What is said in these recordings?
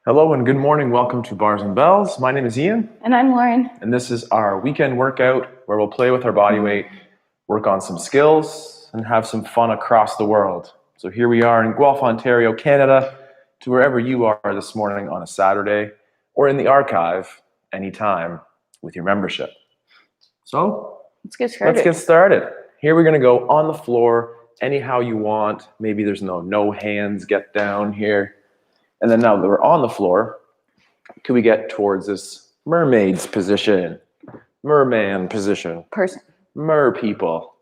Hello and good morning. Welcome to Bars and Bells. My name is Ian. And I'm Lauren. And this is our weekend workout where we'll play with our body weight, work on some skills, and have some fun across the world. So here we are in Guelph, Ontario, Canada, to wherever you are this morning on a Saturday, or in the archive anytime with your membership. So let's get started. Here we're going to go on the floor anyhow you want. Maybe there's no hands, get down here. And then now that we're on the floor, could we get towards this mermaid's position, merman position? Mer people.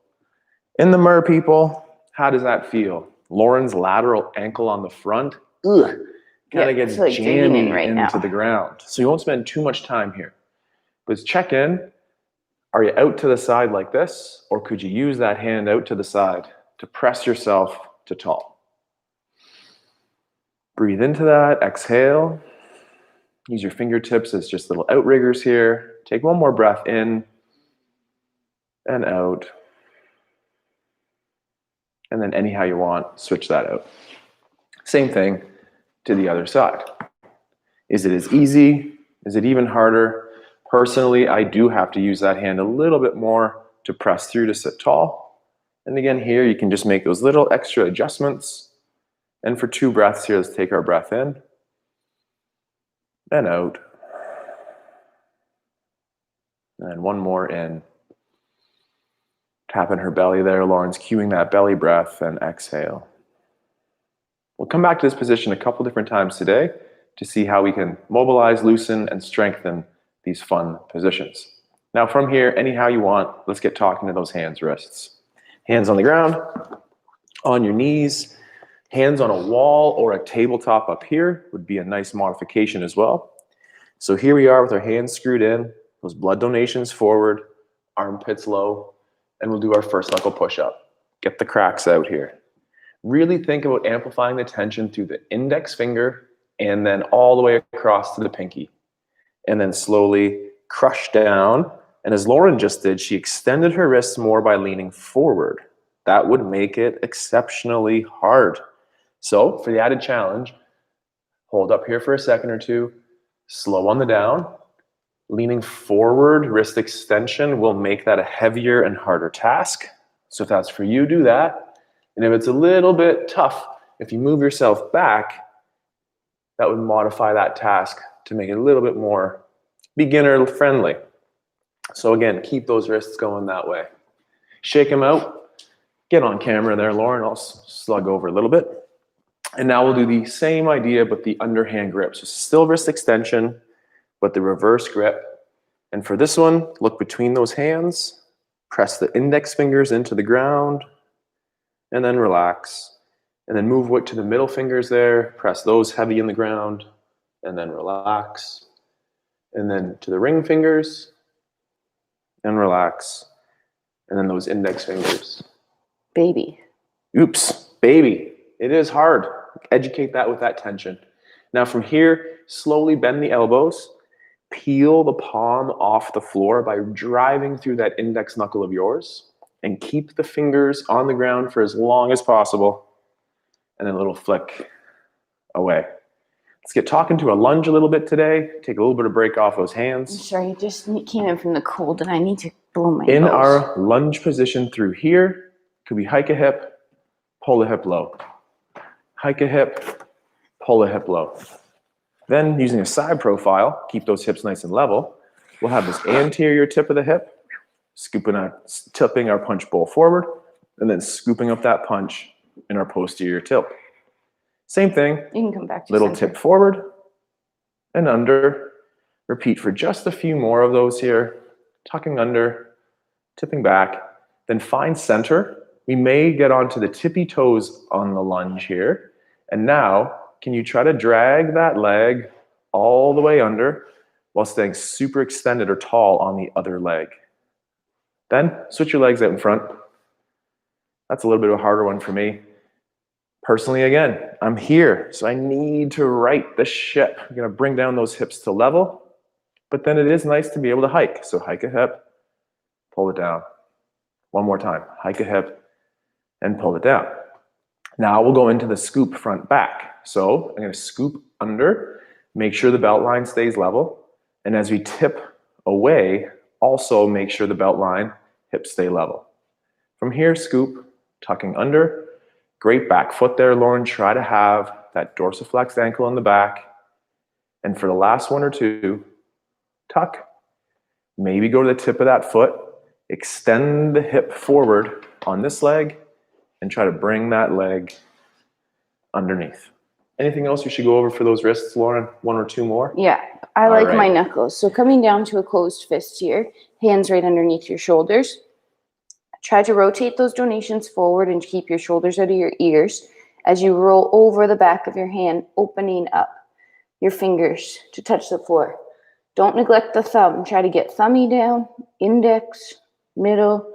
In the mer people, how does that feel? Lauren's lateral ankle on the front, kind of gets like jammy into the ground. So you won't spend too much time here. But check in. Are you out to the side like this? Or could you use that hand out to the side to press yourself to tall? Breathe into that, exhale. Use your fingertips as just little outriggers here. Take one more breath in and out. And then anyhow you want, switch that out. Same thing to the other side. Is it as easy? Is it even harder? Personally, I do have to use that hand a little bit more to press through to sit tall. And again, here you can just make those little extra adjustments. And for 2 breaths here, let's take our breath in and out. And one more in. Tapping her belly there. Lauren's cueing that belly breath and exhale. We'll come back to this position a couple different times today to see how we can mobilize, loosen, and strengthen these fun positions. Now from here, anyhow you want, let's get talking to those hands, wrists. Hands on the ground, on your knees. Hands on a wall or a tabletop up here would be a nice modification as well. So here we are with our hands screwed in, those blood donations forward, armpits low, and we'll do our first knuckle push-up. Get the cracks out here. Really think about amplifying the tension through the index finger and then all the way across to the pinky. And then slowly crush down. And as Lauren just did, she extended her wrists more by leaning forward. That would make it exceptionally hard. So for the added challenge, hold up here for a second or two, slow on the down, leaning forward, wrist extension will make that a heavier and harder task. So if that's for you, do that. And if it's a little bit tough, if you move yourself back, that would modify that task to make it a little bit more beginner friendly. So again, keep those wrists going that way. Shake them out. Get on camera there, Lauren. I'll slug over a little bit. And now we'll do the same idea, but the underhand grip. So still wrist extension, but the reverse grip. And for this one, look between those hands, press the index fingers into the ground, and then relax. And then move to the middle fingers there, press those heavy in the ground, and then relax. And then to the ring fingers, and relax. And then those index fingers. Baby. Oops, baby. It is hard. Educate that with that tension. Now from here, slowly bend the elbows, peel the palm off the floor by driving through that index knuckle of yours, and keep the fingers on the ground for as long as possible, and then a little flick away. Let's get talking to a lunge a little bit today. Take a little bit of break off those hands. I'm sorry, I just came in from the cold and I need to blow my nose. In nose. our lunge position through here, could we hike a hip, pull the hip low. Hike a hip, pull the hip low. Then using a side profile, keep those hips nice and level. We'll have this anterior tip of the hip, tipping our punch bowl forward, and then scooping up that punch in our posterior tilt. Same thing. You can come back to little tip forward and under. Repeat for just a few more of those here. Tucking under, tipping back. Then find center. We may get onto the tippy toes on the lunge here. And now, can you try to drag that leg all the way under while staying super extended or tall on the other leg? Then switch your legs out in front. That's a little bit of a harder one for me. Personally, again, I'm here, so I need to right the ship. I'm gonna bring down those hips to level, but then it is nice to be able to hike. So hike a hip, pull it down. One more time, hike a hip and pull it down. Now we'll go into the scoop front back. So I'm gonna scoop under, Make sure the belt line stays level. And as we tip away, also make sure the belt line, hips stay level. From here, scoop, tucking under. Great back foot there, Lauren. Try to have that dorsiflexed ankle in the back. And for the last one or two, tuck. Maybe go to the tip of that foot. Extend the hip forward on this leg and try to bring that leg underneath. Anything else you should go over for those wrists, Lauren? One or two more? Yeah, I All like right. my knuckles. So coming down to a closed fist here, hands right underneath your shoulders. Try to rotate those donations forward and keep your shoulders out of your ears as you roll over the back of your hand, opening up your fingers to touch the floor. Don't neglect the thumb. Try to get thummy down, index, middle,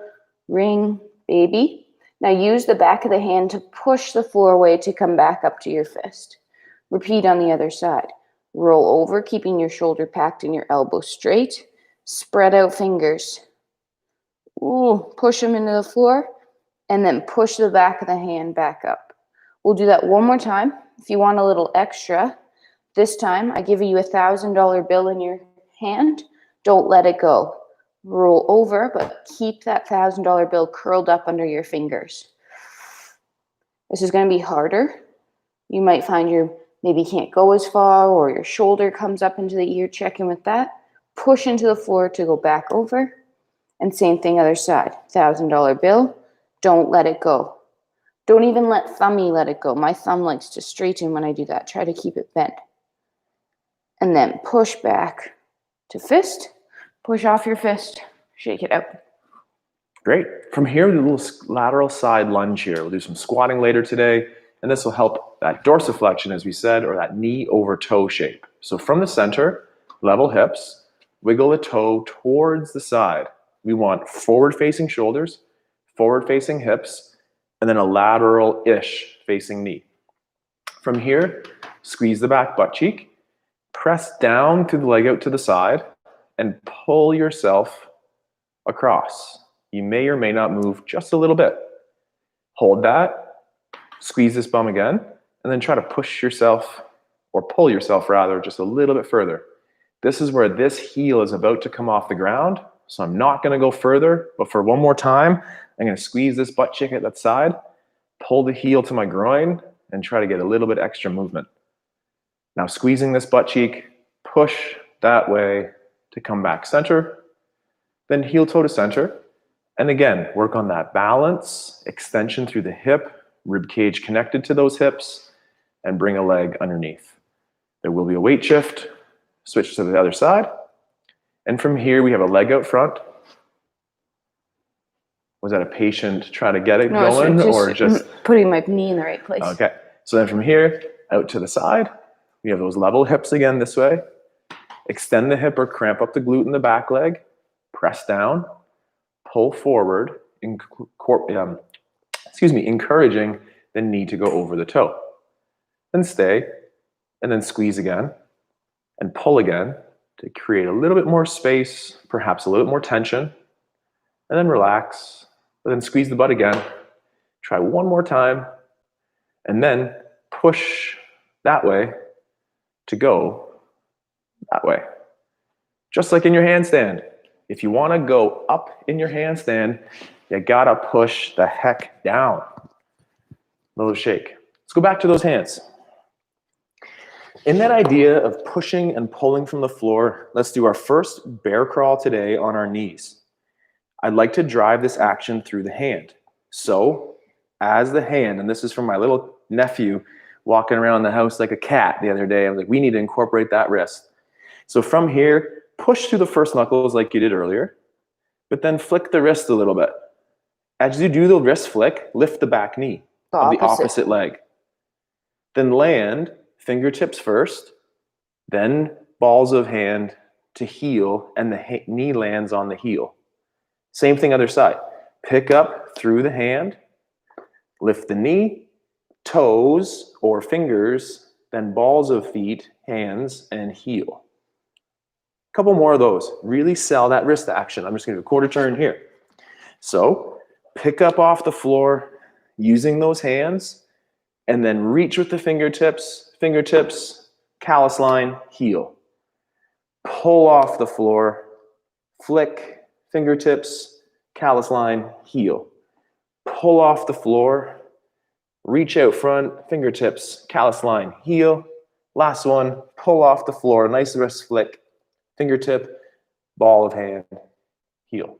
ring, baby. Now use the back of the hand to push the floor away to come back up to your fist. Repeat on the other side. Roll over, keeping your shoulder packed and your elbow straight. Spread out fingers. Ooh, push them into the floor and then push the back of the hand back up. We'll do that one more time. If you want a little extra, this time I give you a $1,000 bill in your hand. Don't let it go. Roll over, but keep that $1,000 bill curled up under your fingers. This is going to be harder. You might find you maybe can't go as far, or your shoulder comes up into the ear. Check in with that. Push into the floor to go back over. And same thing other side. $1,000 bill. Don't let it go. Don't even let thummy let it go. My thumb likes to straighten when I do that. Try to keep it bent. And then push back to fist. Push off your fist. Shake it out. Great. From here, we'll do a little lateral side lunge here. We'll do some squatting later today, and this will help that dorsiflexion, as we said, or that knee over toe shape. So from the center, level hips, wiggle the toe towards the side. We want forward-facing shoulders, forward-facing hips, and then a lateral-ish facing knee. From here, squeeze the back butt cheek, press down through the leg out to the side, and pull yourself across. You may or may not move just a little bit. Hold that, squeeze this bum again, and then try to push yourself, or pull yourself rather, just a little bit further. This is where this heel is about to come off the ground, so I'm not going to go further, but for one more time, I'm going to squeeze this butt cheek at that side, pull the heel to my groin, and try to get a little bit extra movement. Now squeezing this butt cheek, push that way to come back center, then heel toe to center. And again, work on that balance, extension through the hip, rib cage connected to those hips, and bring a leg underneath. There will be a weight shift, switch to the other side. And from here, we have a leg out front. Was that a patient trying to get it going, or just putting my knee in the right place? Okay. So then from here, out to the side, we have those level hips again this way. Extend the hip or cramp up the glute in the back leg. Press down, pull forward, encouraging the knee to go over the toe. Then stay, and then squeeze again, and pull again to create a little bit more space, perhaps a little bit more tension, and then relax, but then squeeze the butt again. Try one more time, and then push that way to go that way. Just like in your handstand. If you want to go up in your handstand, you gotta push the heck down. Little shake. Let's go back to those hands. In that idea of pushing and pulling from the floor, let's do our first bear crawl today on our knees. I'd like to drive this action through the hand. So, as the hand, and this is from my little nephew walking around the house like a cat the other day, I was like, we need to incorporate that wrist. So from here, push through the first knuckles like you did earlier, but then flick the wrist a little bit. As you do the wrist flick, lift the back knee of the opposite leg. Then land, fingertips first, then balls of hand to heel, and the knee lands on the heel. Same thing other side. Pick up through the hand, lift the knee, toes or fingers, then balls of feet, hands, and heel. A couple more of those. Really sell that wrist action. I'm just going to do a quarter turn here. So pick up off the floor using those hands, and then reach with the fingertips, callus line, heel. Pull off the floor, flick, fingertips, callus line, heel. Pull off the floor, reach out front, fingertips, callus line, heel. Last one, pull off the floor, nice wrist flick, fingertip, ball of hand, heel.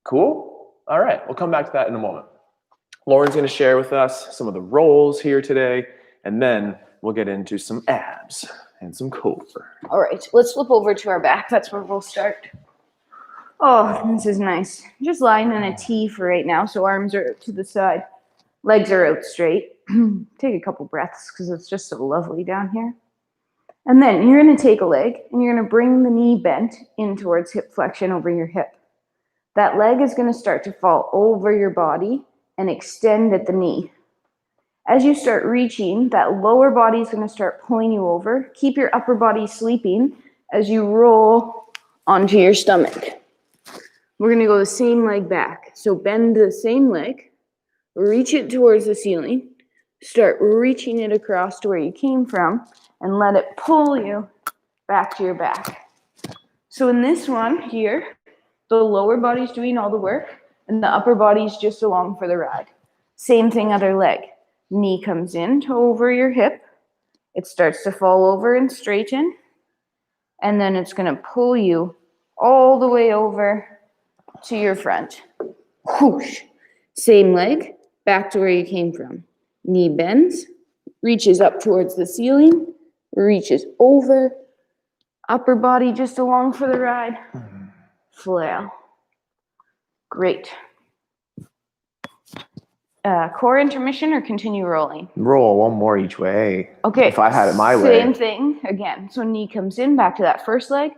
Cool? All right, we'll come back to that in a moment. Lauren's gonna share with us some of the rolls here today, and then we'll get into some abs and some core. All right, let's flip over to our back. That's where we'll start. Oh, this is nice. Just lying in a T for right now, so arms are to the side. Legs are out straight. Take a couple breaths because it's just so lovely down here. And then you're going to take a leg and you're going to bring the knee bent in towards hip flexion over your hip. That leg is going to start to fall over your body and extend at the knee. As you start reaching, that lower body is going to start pulling you over. Keep your upper body sleeping as you roll onto your stomach. We're going to go the same leg back. So bend the same leg, reach it towards the ceiling, start reaching it across to where you came from, and let it pull you back to your back. So in this one here, the lower body's doing all the work, and the upper body's just along for the ride. Same thing, other leg. Knee comes in to over your hip. It starts to fall over and straighten, and then it's going to pull you all the way over to your front. Whoosh. Same leg, back to where you came from. Knee bends, reaches up towards the ceiling, reaches over, upper body just along for the ride. Flail. Great. Core intermission or continue rolling? Roll one more each way. Okay. If I had it my way. Same thing again. So knee comes in, back to that first leg.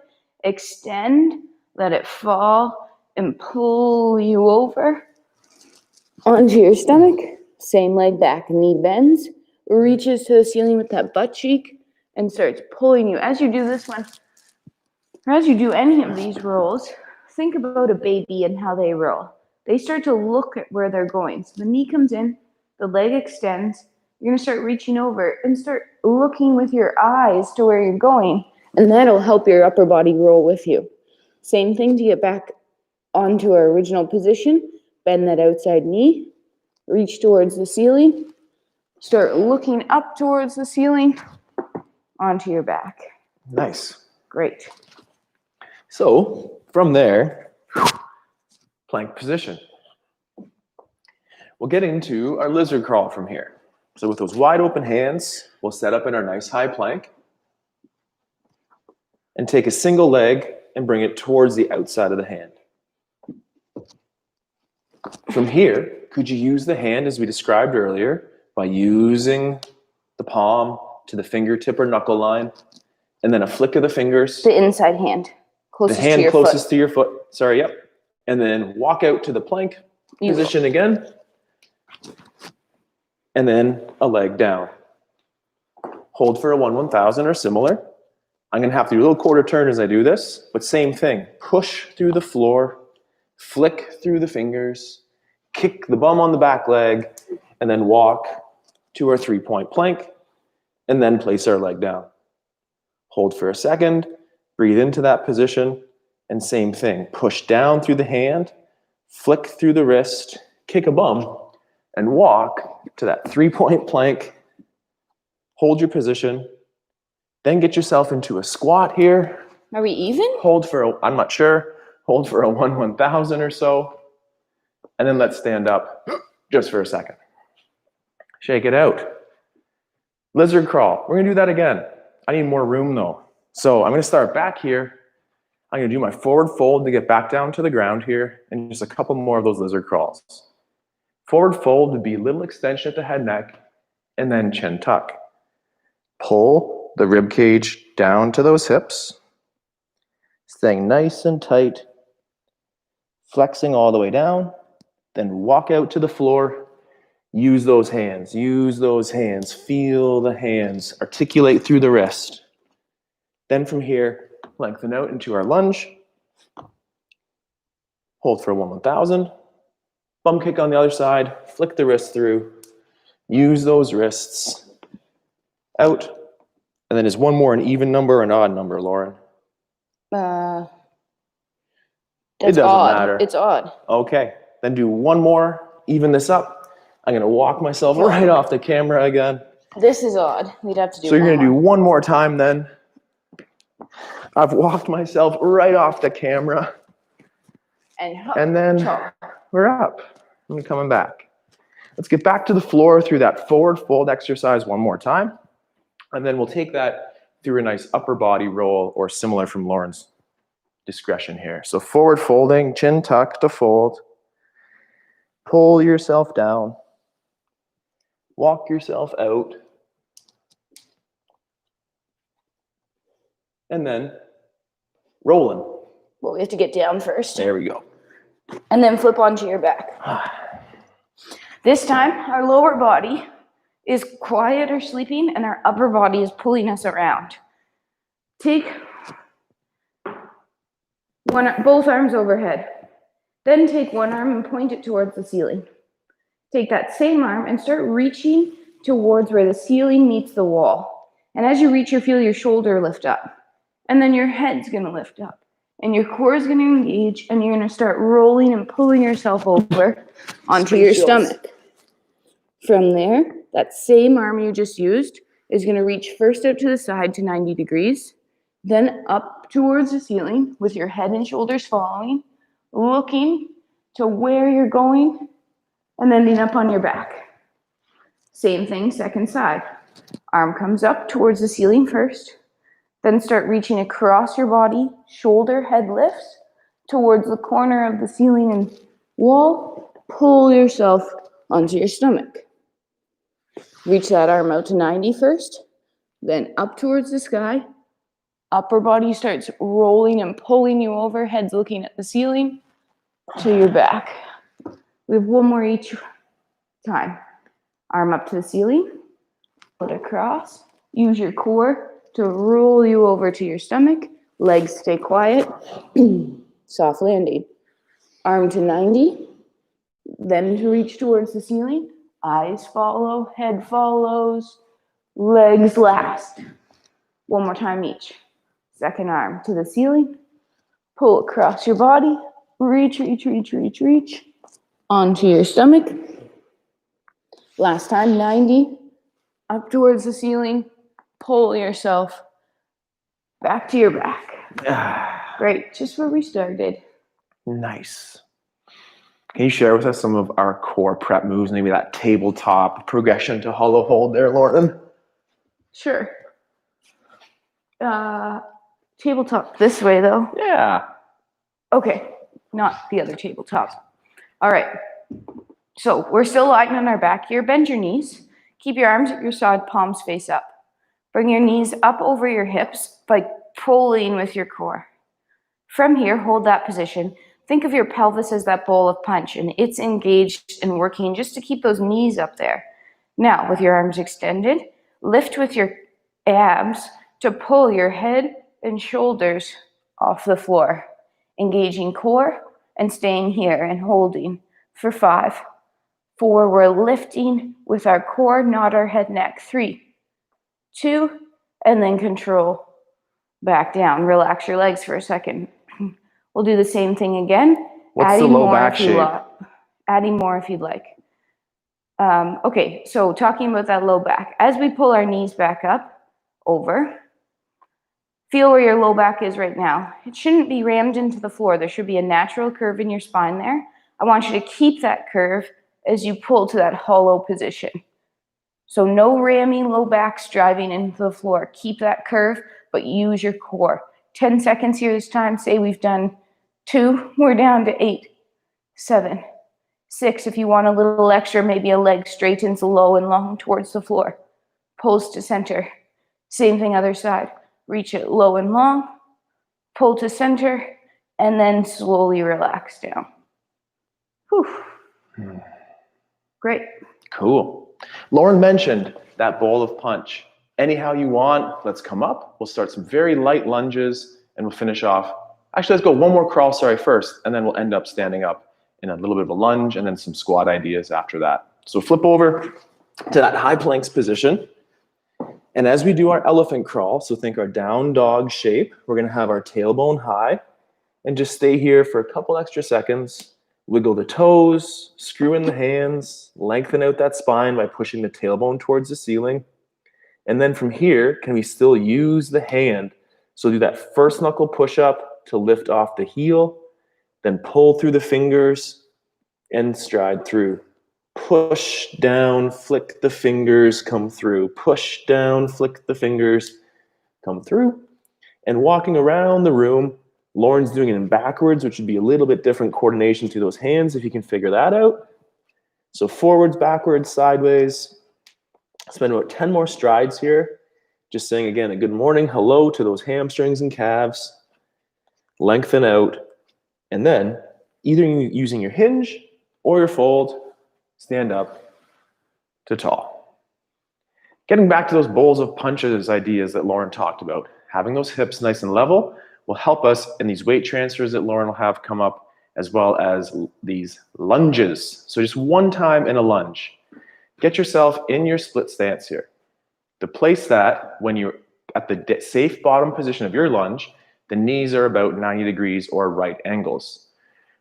Extend, let it fall, and pull you over onto your stomach. Same leg back. Knee bends, reaches to the ceiling with that butt cheek, and starts pulling you. As you do this one, or as you do any of these rolls, think about a baby and how they roll. They start to look at where they're going. So the knee comes in, the leg extends, you're gonna start reaching over and start looking with your eyes to where you're going, and that'll help your upper body roll with you. Same thing to get back onto our original position. Bend that outside knee, reach towards the ceiling, start looking up towards the ceiling, onto your back. Nice. Great. So from there, plank position. We'll get into our lizard crawl from here. So with those wide open hands, we'll set up in our nice high plank and take a single leg and bring it towards the outside of the hand. From here, could you use the hand as we described earlier by using the palm to the fingertip or knuckle line, and then a flick of the fingers. The inside hand. Closest The hand to your closest foot. to your foot. Sorry, yep. And then walk out to the plank position again. And then a leg down. Hold for a 1/1000 or similar. I'm going to have to do a little quarter turn as I do this, but same thing. Push through the floor, flick through the fingers, kick the bum on the back leg, and then walk to our 3-point plank, and then place our leg down. Hold for a second, breathe into that position, and same thing. Push down through the hand, flick through the wrist, kick a bum, and walk to that 3-point plank. Hold your position. Then get yourself into a squat here. Are we even? Hold for, I'm not sure, hold for a 1/1000 or so. And then let's stand up just for a second. Shake it out. Lizard crawl. We're gonna do that again. I need more room though. So I'm gonna start back here. I'm gonna do my forward fold to get back down to the ground here, and just a couple more of those lizard crawls. Forward fold would be a little extension at the head neck, and then chin tuck. Pull the rib cage down to those hips, staying nice and tight, flexing all the way down, then walk out to the floor. Use those hands, feel the hands, articulate through the wrist. Then from here, lengthen out into our lunge. Hold for a 1/1000. Bum kick on the other side, flick the wrist through. Use those wrists. Out, And then is one more an even number or an odd number, Lauren? That's It doesn't odd. matter. It's odd. Okay, then do one more, even this up. I'm gonna walk myself right off the camera again. This is odd. We'd have to do So you're one gonna do more. one more time then. I've walked myself right off the camera. And then we're up. I'm coming back. Let's get back to the floor through that forward fold exercise one more time. And then we'll take that through a nice upper body roll or similar from Lauren's discretion here. So forward folding, chin tuck to fold. Pull yourself down. Walk yourself out. And then rolling. Well, we have to get down first. There we go. And then flip onto your back. This time, our lower body is quiet or sleeping, and our upper body is pulling us around. Take both arms overhead. Then take one arm and point it towards the ceiling. Take that same arm and start reaching towards where the ceiling meets the wall. And as you reach, you feel your shoulder lift up. And then your head's going to lift up. And your core is going to engage, and you're going to start rolling and pulling yourself over onto your stomach. From there, that same arm you just used is going to reach first out to the side to 90 degrees, then up towards the ceiling with your head and shoulders following, looking to where you're going, and ending up on your back. Same thing, second side. Arm comes up towards the ceiling first, then start reaching across your body, shoulder, head lifts towards the corner of the ceiling and wall. Pull yourself onto your stomach. Reach that arm out to 90 first, then up towards the sky. Upper body starts rolling and pulling you over, head's looking at the ceiling to your back. We have one more each time. Arm up to the ceiling, foot across, use your core to roll you over to your stomach. Legs stay quiet. Soft landing. Arm to 90. Then to reach towards the ceiling. Eyes follow, head follows, legs last. One more time each. Second arm to the ceiling. Pull across your body. Reach, reach, reach, reach, reach. Onto your stomach. Last time, 90. Up towards the ceiling. Pull yourself back to your back. Great, just where we started. Nice. Can you share with us some of our core prep moves, maybe that tabletop progression to hollow hold there, Lauren? Sure. Tabletop this way, though. Yeah. Okay, not the other tabletop. All right, so we're still lying on our back here. Bend your knees. Keep your arms at your side, palms face up. Bring your knees up over your hips by pulling with your core. From here, hold that position. Think of your pelvis as that bowl of punch, and it's engaged and working just to keep those knees up there. Now, with your arms extended, lift with your abs to pull your head and shoulders off the floor, engaging core and staying here and holding for 5, 4, we're lifting with our core, not our head, neck. 3, 2, and then control back down. Relax your legs for a second. We'll do the same thing again. What's the low back shape? Adding more if you'd like. Okay, so talking about that low back. As we pull our knees back up, over, feel where your low back is right now. It shouldn't be rammed into the floor. There should be a natural curve in your spine there. I want you to keep that curve as you pull to that hollow position. So no ramming low backs driving into the floor. Keep that curve, but use your core. 10 seconds here this time. Say we've done 2. We're down to 8, 7, 6. If you want a little extra, maybe a leg straightens low and long towards the floor. Pulls to center. Same thing other side. Reach it low and long. Pull to center. And then slowly relax down. Whew. Great. Cool. Lauren mentioned that bowl of punch. Anyhow you want, let's come up. We'll start some very light lunges and we'll finish off. Actually, let's go one more crawl, first, and then we'll end up standing up in a little bit of a lunge and then some squat ideas after that. So flip over to that high planks position. And as we do our elephant crawl, so think our down dog shape, we're going to have our tailbone high and just stay here for a couple extra seconds. Wiggle the toes, screw in the hands, lengthen out that spine by pushing the tailbone towards the ceiling. And then from here, can we still use the hand? So do that first knuckle push up to lift off the heel, then pull through the fingers and stride through. Push down, flick the fingers, come through. Push down, flick the fingers, come through. And walking around the room, Lauren's doing it in backwards, which would be a little bit different coordination to those hands if you can figure that out. So forwards, backwards, sideways. Spend about 10 more strides here. Just saying again, a good morning, hello to those hamstrings and calves. Lengthen out. And then either using your hinge or your fold, stand up to tall. Getting back to those bowls of punches ideas that Lauren talked about, having those hips nice and level will help us in these weight transfers that Lauren will have come up, as well as these lunges. So just one time in a lunge, get yourself in your split stance here. To place that when you're at the safe bottom position of your lunge, the knees are about 90 degrees or right angles.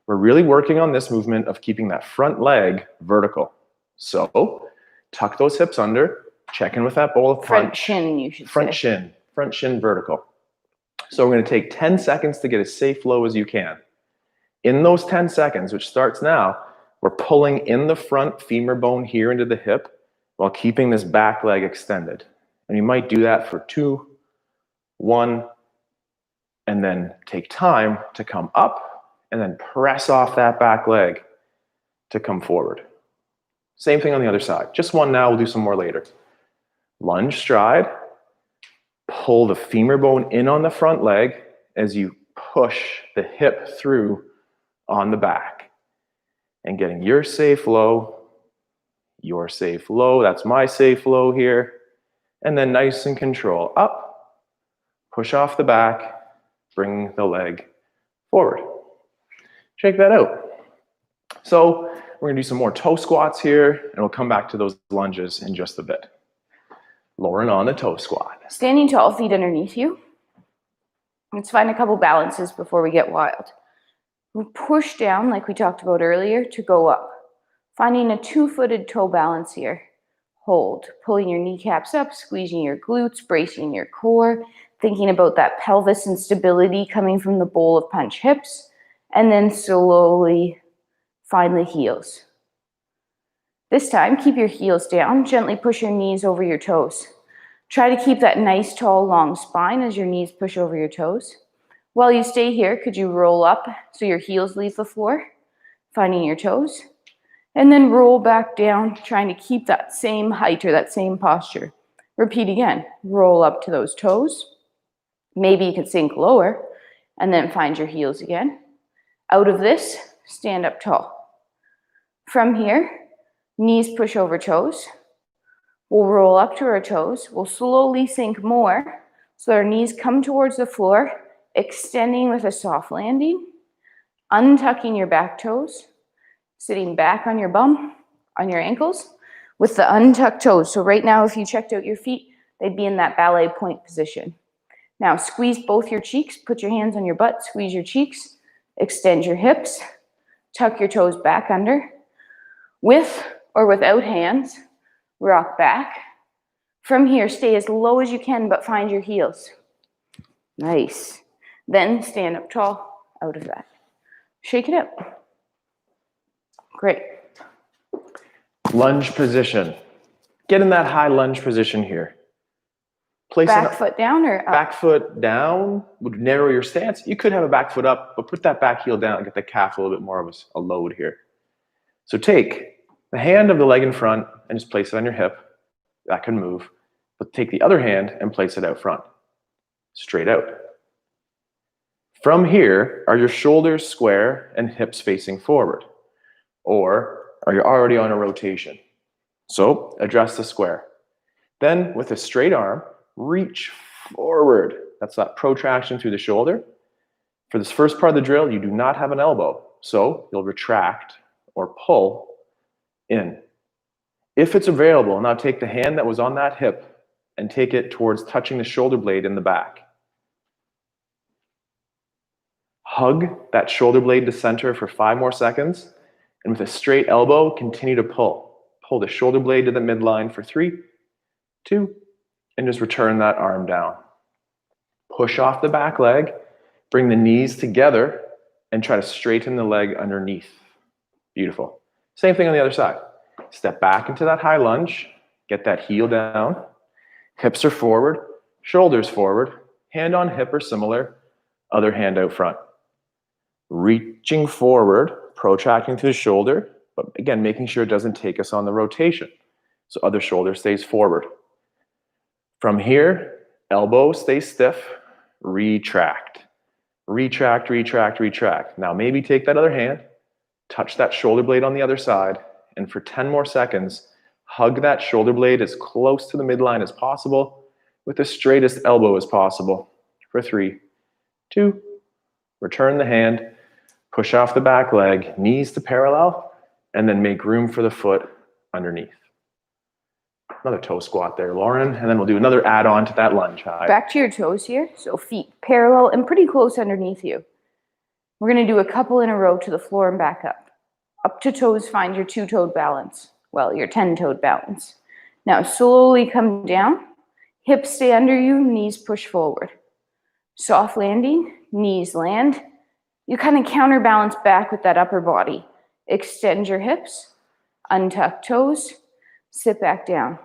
We're really working on this movement of keeping that front leg vertical. So tuck those hips under, check in with that bowl of punch. Front shin, you should say. Front shin vertical. So we're going to take 10 seconds to get as safe low as you can. In those 10 seconds, which starts now, we're pulling in the front femur bone here into the hip while keeping this back leg extended. And you might do that for 2, 1, and then take time to come up and then press off that back leg to come forward. Same thing on the other side. Just one now, we'll do some more later. Lunge stride. Pull the femur bone in on the front leg as you push the hip through on the back. And getting your safe low, that's my safe low here. And then nice and control. Up, push off the back, bring the leg forward. Shake that out. So we're gonna do some more toe squats here, and we'll come back to those lunges in just a bit. Lauren on the toe squat. Standing tall, feet underneath you. Let's find a couple balances before we get wild. We push down, like we talked about earlier, to go up. Finding a 2-footed toe balance here. Hold, pulling your kneecaps up, squeezing your glutes, bracing your core, thinking about that pelvis and stability coming from the bowl of punch hips, and then slowly find the heels. This time, keep your heels down, gently push your knees over your toes. Try to keep that nice, tall, long spine as your knees push over your toes. While you stay here, could you roll up so your heels leave the floor, finding your toes? And then roll back down, trying to keep that same height or that same posture. Repeat again, roll up to those toes. Maybe you could sink lower, and then find your heels again. Out of this, stand up tall. From here, knees push over toes. We'll roll up to our toes. We'll slowly sink more so our knees come towards the floor, extending with a soft landing, untucking your back toes, sitting back on your bum, on your ankles, with the untucked toes. So right now, if you checked out your feet, they'd be in that ballet point position. Now squeeze both your cheeks, put your hands on your butt, squeeze your cheeks, extend your hips, tuck your toes back under. With or without hands, rock back. From here, stay as low as you can, but find your heels. Nice. Then stand up tall out of that. Shake it up. Great. Lunge position. Get in that high lunge position here. Place back foot down or up? Back foot down would narrow your stance. You could have a back foot up, but put that back heel down and get the calf a little bit more of a load here. So take the hand of the leg in front and just place it on your hip. That can move. But take the other hand and place it out front. Straight out. From here, are your shoulders square and hips facing forward? Or are you already on a rotation? So address the square. Then with a straight arm, reach forward. That's that protraction through the shoulder. For this first part of the drill, you do not have an elbow. So you'll retract or pull in. If it's available, now take the hand that was on that hip and take it towards touching the shoulder blade in the back. Hug that shoulder blade to center for 5 more seconds, and with a straight elbow, continue to pull. Pull the shoulder blade to the midline for 3, 2, and just return that arm down. Push off the back leg, bring the knees together, and try to straighten the leg underneath. Beautiful. Same thing on the other side. Step back into that high lunge, get that heel down, hips are forward, shoulders forward, hand on hip or similar, other hand out front. Reaching forward, protracting through the shoulder, but again, making sure it doesn't take us on the rotation. So other shoulder stays forward. From here, elbow stays stiff, retract. Retract, retract, retract. Now maybe take that other hand, touch that shoulder blade on the other side, and for 10 more seconds, hug that shoulder blade as close to the midline as possible with the straightest elbow as possible. For 3, 2, return the hand, push off the back leg, knees to parallel, and then make room for the foot underneath. Another toe squat there, Lauren, and then we'll do another add-on to that lunge high. Back to your toes here. So feet parallel and pretty close underneath you. We're going to do a couple in a row to the floor and back up. Up to toes, find your 2-toed balance. Well, your 10-toed balance. Now slowly come down. Hips stay under you, knees push forward. Soft landing, knees land. You kind of counterbalance back with that upper body. Extend your hips, untuck toes, sit back down.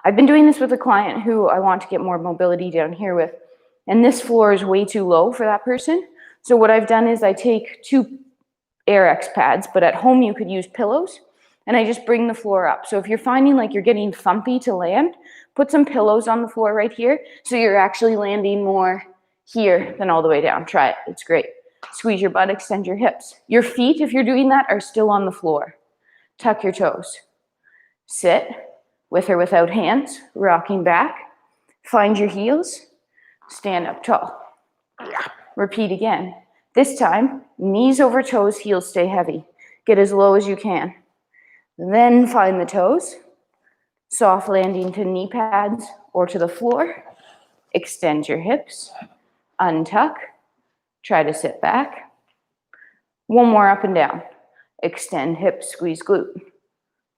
I've been doing this with a client who I want to get more mobility down here with, and this floor is way too low for that person. So what I've done is I take 2 AirX pads, but at home you could use pillows, and I just bring the floor up. So if you're finding like you're getting thumpy to land, put some pillows on the floor right here, so you're actually landing more here than all the way down. Try it, it's great. Squeeze your butt, extend your hips. Your feet, if you're doing that, are still on the floor. Tuck your toes. Sit, with or without hands, rocking back. Find your heels, stand up tall. Repeat again. This time, knees over toes, heels stay heavy. Get as low as you can. Then find the toes. Soft landing to knee pads or to the floor. Extend your hips. Untuck. Try to sit back. One more up and down. Extend hips, squeeze glute.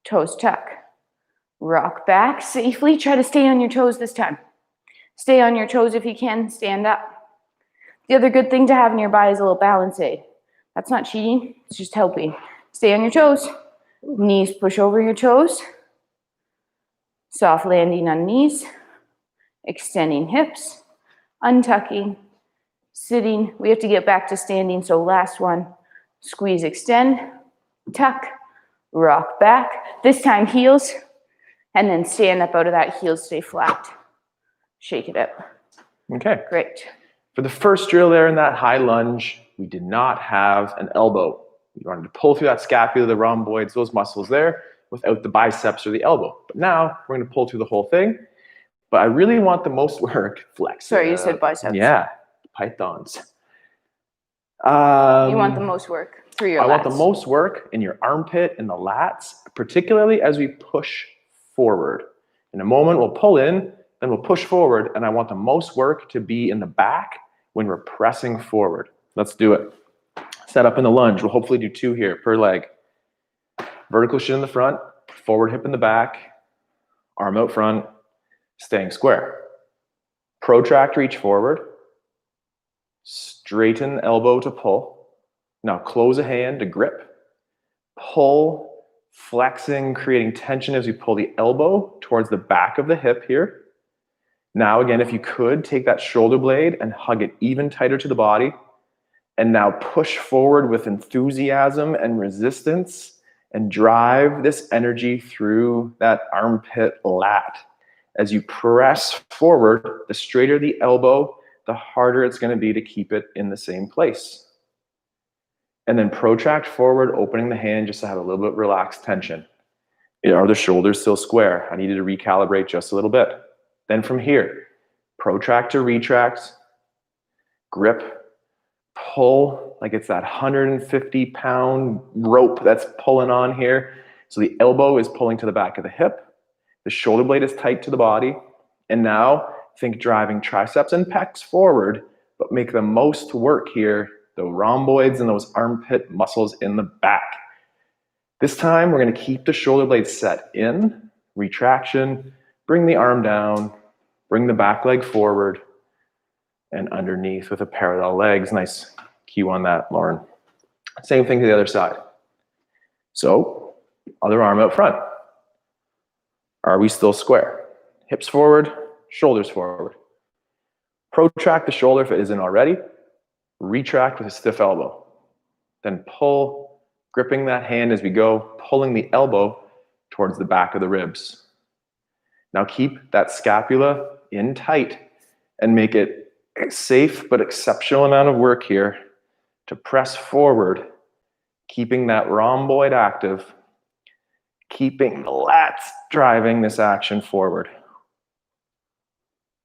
Toes tuck. Rock back safely. Try to stay on your toes this time. Stay on your toes if you can. Stand up. The other good thing to have nearby is a little balance aid. That's not cheating. It's just helping. Stay on your toes. Knees push over your toes. Soft landing on knees. Extending hips. Untucking. Sitting. We have to get back to standing, so last one. Squeeze, extend. Tuck. Rock back. This time heels. And then stand up out of that, heels stay flat. Shake it up. Okay. Great. For the first drill there in that high lunge, we did not have an elbow. We wanted to pull through that scapula, the rhomboids, those muscles there, without the biceps or the elbow. But now we're going to pull through the whole thing. But I really want the most work flex. Sorry, you said biceps. Yeah, pythons. You want the most work through your lats. I want the most work in your armpit and the lats, particularly as we push forward. In a moment, we'll pull in, then we'll push forward, and I want the most work to be in the back when we're pressing forward. Let's do it. Set up in the lunge. We'll hopefully do 2 here per leg. Vertical shin in the front, forward hip in the back, arm out front, staying square. Protract, reach forward. Straighten elbow to pull. Now close a hand to grip. Pull, flexing, creating tension as we pull the elbow towards the back of the hip here. Now again, if you could, take that shoulder blade and hug it even tighter to the body. And now push forward with enthusiasm and resistance and drive this energy through that armpit lat. As you press forward, the straighter the elbow, the harder it's going to be to keep it in the same place. And then protract forward, opening the hand just to have a little bit relaxed tension. Are the shoulders still square? I needed to recalibrate just a little bit. Then from here, protract to retract, grip, pull, like it's that 150-pound rope that's pulling on here. So the elbow is pulling to the back of the hip. The shoulder blade is tight to the body. And now think driving triceps and pecs forward, but make the most work here, the rhomboids and those armpit muscles in the back. This time, we're going to keep the shoulder blades set in, retraction, bring the arm down, bring the back leg forward, and underneath with a parallel legs. Nice cue on that, Lauren. Same thing to the other side. So, other arm out front. Are we still square? Hips forward, shoulders forward. Protract the shoulder if it isn't already. Retract with a stiff elbow. Then pull, gripping that hand as we go, pulling the elbow towards the back of the ribs. Now keep that scapula in tight and make it a safe but exceptional amount of work here to press forward, keeping that rhomboid active, keeping the lats driving this action forward.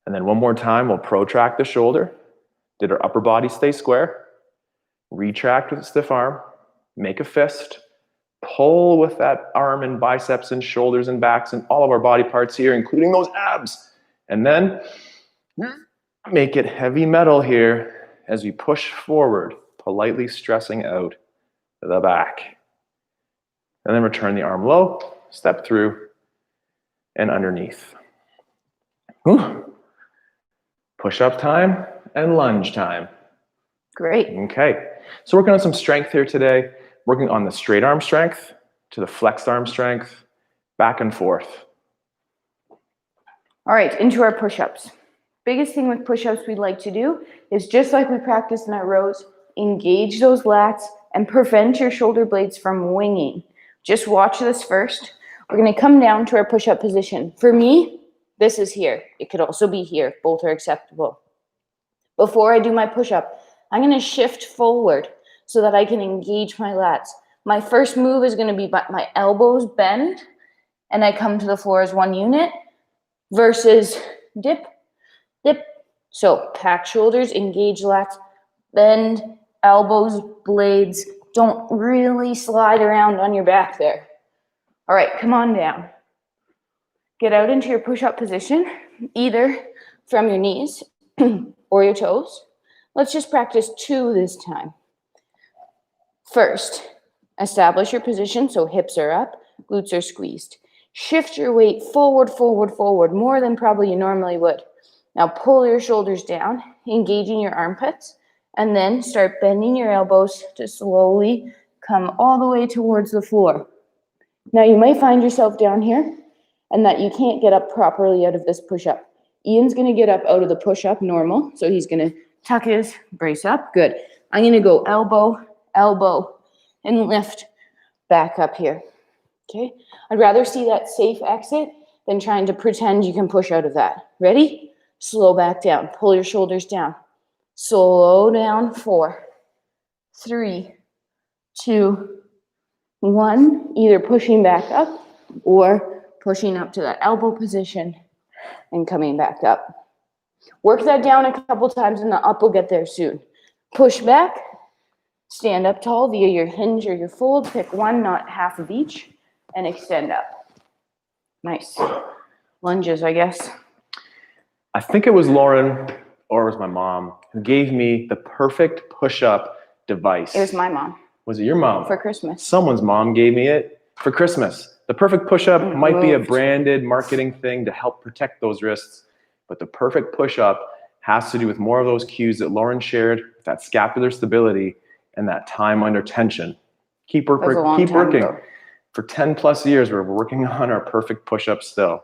And then one more time, we'll protract the shoulder. Did our upper body stay square? Retract with a stiff arm, make a fist, pull with that arm and biceps and shoulders and backs and all of our body parts here, including those abs. And then make it heavy metal here as we push forward, politely stressing out the back. And then return the arm low, step through, and underneath. Push-up time and lunge time. Great. Okay, so working on some strength here today, working on the straight arm strength to the flexed arm strength, back and forth. All right, into our push-ups. Biggest thing with push-ups we'd like to do is, just like we practiced in our rows, engage those lats and prevent your shoulder blades from winging. Just watch this first. We're going to come down to our push-up position. For me, this is here. It could also be here. Both are acceptable. Before I do my push-up, I'm going to shift forward so that I can engage my lats. My first move is going to be my elbows bend and I come to the floor as one unit versus dip, dip. So pack shoulders, engage lats, bend, elbows, blades. Don't really slide around on your back there. All right, come on down. Get out into your push-up position, either from your knees or your toes. Let's just practice 2 this time. First, establish your position so hips are up, glutes are squeezed. Shift your weight forward, forward, forward, more than probably you normally would. Now pull your shoulders down, engaging your armpits, and then start bending your elbows to slowly come all the way towards the floor. Now you may find yourself down here and that you can't get up properly out of this push-up. Ian's gonna get up out of the push-up normal, so he's gonna tuck his brace up, good. I'm gonna go elbow, elbow, and lift back up here, okay? I'd rather see that safe exit than trying to pretend you can push out of that. Ready? Slow back down, pull your shoulders down. Slow down, 4, 3, 2, 1. Either pushing back up or pushing up to that elbow position and coming back up. Work that down a couple times and the up will get there soon. Push back, stand up tall via your hinge or your fold. Pick one, not half of each, and extend up. Nice. Lunges, I guess. I think it was Lauren, or it was my mom, who gave me the perfect push-up device. It was my mom. Was it your mom? For Christmas. Someone's mom gave me it for Christmas. The perfect push-up might be a branded marketing thing to help protect those wrists, but the perfect push-up has to do with more of those cues that Lauren shared, that scapular stability and that time under tension. Keep working. Ago. For 10 plus years, we're working on our perfect push-up still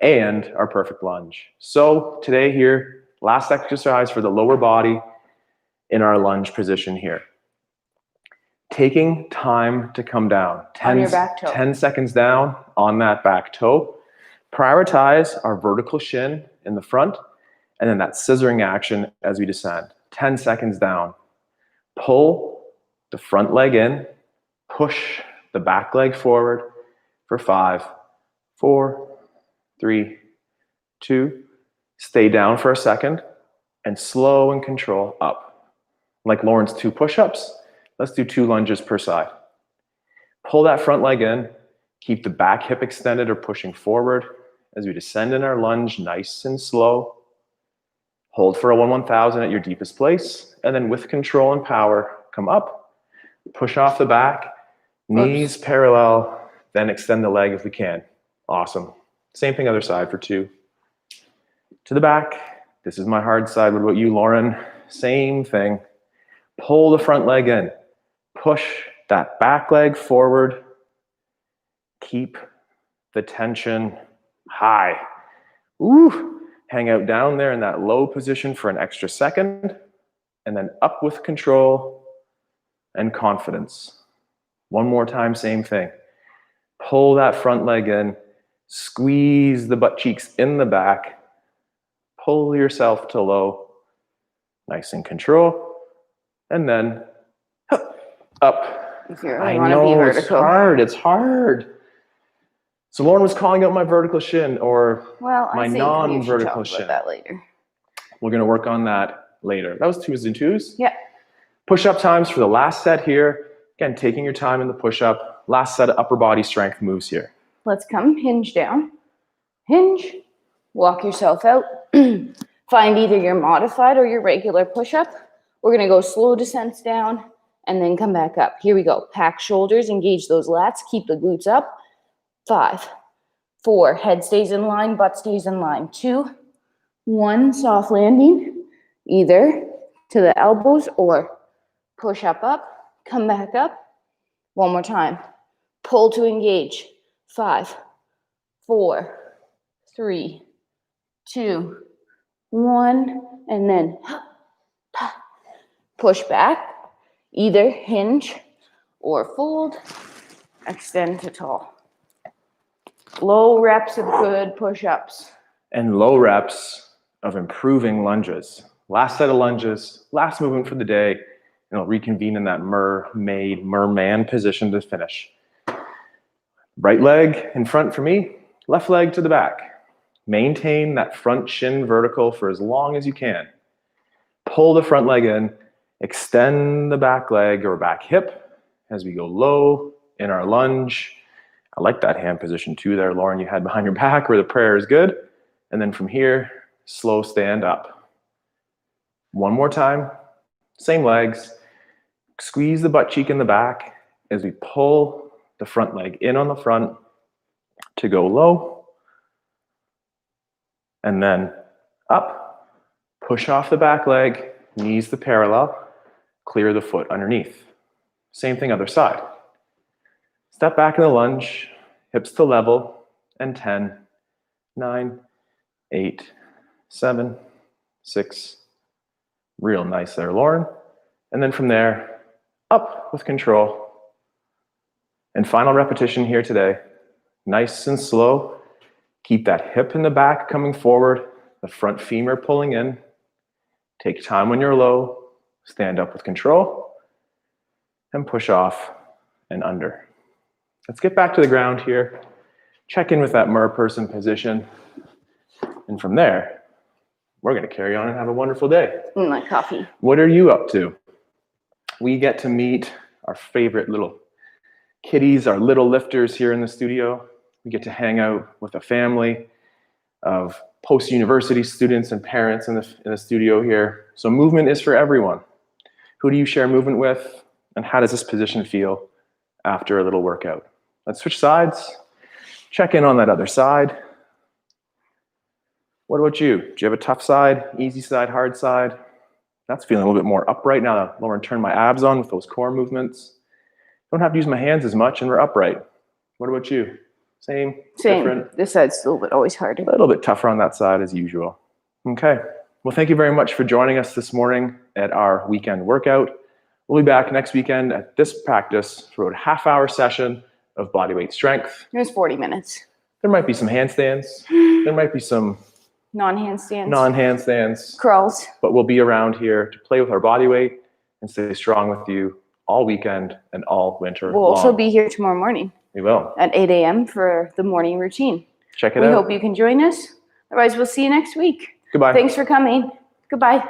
and our perfect lunge. So today here, last exercise for the lower body in our lunge position here. Taking time to come down. On your back toe. 10 seconds down on that back toe. Prioritize our vertical shin in the front and then that scissoring action as we descend. 10 seconds down. Pull the front leg in. Push the back leg forward for 5, 4, 3, 2. Stay down for a second and slow and control up. Like Lauren's 2 push-ups. Let's do 2 lunges per side. Pull that front leg in, keep the back hip extended or pushing forward, as we descend in our lunge, nice and slow. Hold for a 1-1000 at your deepest place, and then with control and power, come up, push off the back, knees parallel, then extend the leg if we can. Awesome. Same thing other side for 2. To the back. This is my hard side. What about you, Lauren? Same thing. Pull the front leg in. Push that back leg forward. Keep the tension high. Ooh. Hang out down there in that low position for an extra second, and then up with control and confidence. One more time, same thing. Pull that front leg in, squeeze the butt cheeks in the back, pull yourself to low, nice and control, and then up. If you really want to be vertical. It's hard. So Lauren was calling out my vertical shin, or my non-vertical shin. That later. We're going to work on that later. That was 2s and 2s. Yeah. Push-up times for the last set here. Again, taking your time in the push-up. Last set of upper body strength moves here. Let's come hinge down. Hinge. Walk yourself out. Find either your modified or your regular push-up. We're going to go slow descents down and then come back up. Here we go. Pack shoulders, engage those lats, keep the glutes up. 5, 4, head stays in line, butt stays in line. 2, 1, soft landing, either to the elbows or push up, come back up. One more time. Pull to engage. 5, 4, 3, 2, 1, and then push back, either hinge or fold, extend to tall. Low reps of good push-ups. And low reps of improving lunges. Last set of lunges, last movement for the day, and I'll reconvene in that merman position to finish. Right leg in front for me, left leg to the back. Maintain that front shin vertical for as long as you can. Pull the front leg in, extend the back leg or back hip as we go low in our lunge. I like that hand position too there, Lauren, you had behind your back where the prayer is good. And then from here, slow stand up. One more time, same legs. Squeeze the butt cheek in the back as we pull the front leg in on the front to go low. And then up, push off the back leg, knees to parallel, clear the foot underneath. Same thing other side. Step back in the lunge, hips to level, and 10, 9, 8, 7, 6. Real nice there, Lauren. And then from there, up with control. And final repetition here today. Nice and slow. Keep that hip in the back coming forward, the front femur pulling in. Take time when you're low. Stand up with control. And push off and under. Let's get back to the ground here. Check in with that mer person position. And from there, we're going to carry on and have a wonderful day. My coffee. What are you up to? We get to meet our favorite little kitties, our little lifters here in the studio. We get to hang out with a family of post-university students and parents in the studio here. So movement is for everyone. Who do you share movement with? And how does this position feel after a little workout? Let's switch sides. Check in on that other side. What about you? Do you have a tough side, easy side, hard side? That's feeling a little bit more upright now that Lauren turned my abs on with those core movements. Don't have to use my hands as much and we're upright. What about you? Same? Different? This side's a little bit always harder. A little bit tougher on that side as usual. Okay. Well, thank you very much for joining us this morning at our weekend workout. We'll be back next weekend at this practice for a half-hour session of bodyweight strength. It was 40 minutes. There might be some handstands. There might be some non-handstands. Crawls. But we'll be around here to play with our body weight and stay strong with you all weekend and all winter long. We'll also be here tomorrow morning. We will. At 8 a.m. for the morning routine. Check it out. We hope you can join us. Otherwise, we'll see you next week. Goodbye. Thanks for coming. Goodbye.